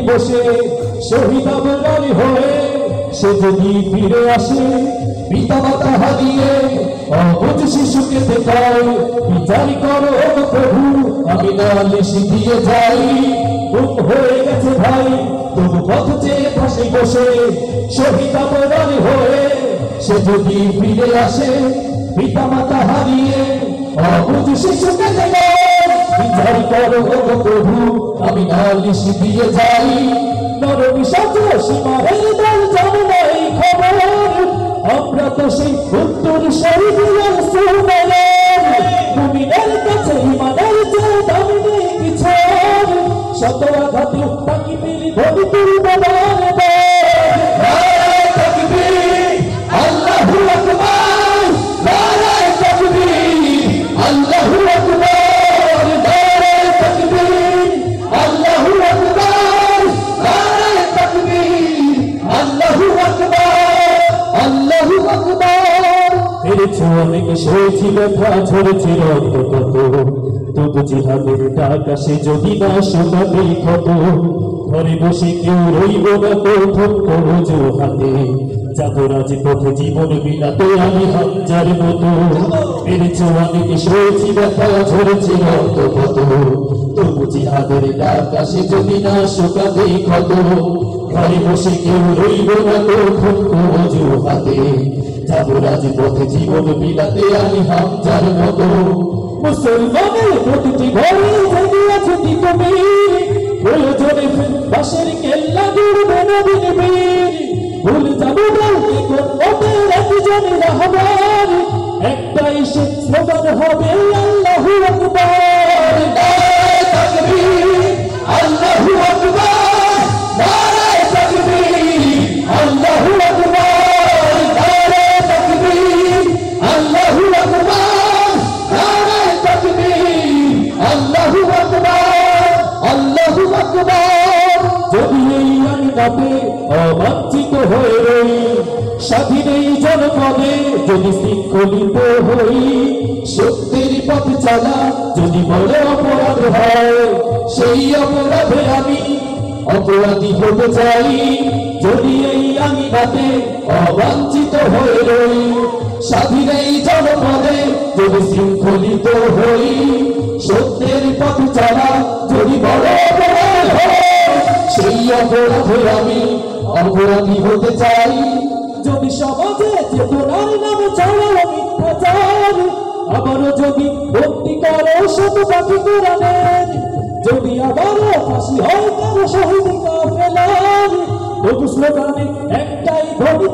বসে শহীদ আবরার হয়ে সে যদি ফিরে আসে পিতা মাতা হারিয়ে অবুঝ শিশুকে দেখায় বিচার করো প্রভু আমি নালিশ দিয়ে যাই গুম হয়ে গেছে ভাই তবু পথ চেয়ে ফাঁসি বসে শহীদ আবরার হয়ে সে যদি ফিরে আসে পিতা মাতা হারিয়ে অবুঝ শিশুকে দেখায় বিচার করো প্রভু আমি নালিশ দিয়ে যাই নরমি সাজো সীমারের দল জানো না এই খবর আমরা তো সেই উত্তর শহীদের সুমেরের মুমিনের কাছে ইমানের চেয়ে দামি নেই কিছু শত আঘাতে তাকবীর ধ্বনি তুলবে বারবার নারায়ে তাকবীর আল্লাহু আকবার নারায়ে তাকবীর আল্লাহু আকবার নারায়ে তাকবীর আল্লাহু আকবার নারায়ে তাকবীর আল্লাহু আকবার আল্লাহু আকবার পেরেছে অনেক সয়েছি ব্যথা ঝরেছে রক্ত কত তবু জিহাদের ডাক আসে যদি না শোনাবে ক্ষত ঘরে বসে কেউ রইব না প্রথম করজো হাতে যাবো রাজপথে জীবন বিলাতে আমি হামজার মতো পেরেছে অনেক সয়েছি ব্যথা ঝরেছে রক্ত কত তবু জিহাদের ডাক আসে যদি না শোনাবে ক্ষত ঘরে বসে কেউ রইব না প্রথম করজো হাতে যাবো রাজপথে জীবন বিলাতে আমি হামজার মতো মুসলমানের প্রতিটি ঘরে জেগে আছে তিতুমির প্রয়োজনে বাসের কেল্লা জুড়বে নবীন বীর ভুল যাবো বলতে কোন ওদের একজনই রাহবার একটাই সে স্লোগান হবে আল্লাহু আকবার নারায়ে তাকবীর আল্লাহু আকবার নারায়ে তাকবীর আল্লাহু আকবার নারায়ে তাকবীর আল্লাহু আকবার নারায়ে তাকবীর আল্লাহু আকবার আল্লাহু আকবার যদি এই আইনাতে অবাঞ্ছিত হয়ে রই স্বাধীন এই জনপদে যদি শৃঙ্খলিত হই সত্যের পথ চালা যদি বড় অপরাধ হয় সেই অপরাধে আমি অপরাধী হতে চাই যদি এই আইনাতে অবাঞ্ছিত হয়ে রই স্বাধীন এই জনপদে যদি শৃঙ্খলিত হই সত্যের পথ চালা যদি বড় অপরাধ হয় সেই অপরাধে আমি অপরাধী হতে চাই যদি সমাজে চেতনার নামে চলো মিথ্যাচার আবারও যদি ভক্তি করো শত পাখি কোরআনের যদি আবারও ফাঁসি হয় কারো শহীদ কাফেলার তবু স্লোগানে একটাই ধ্বনি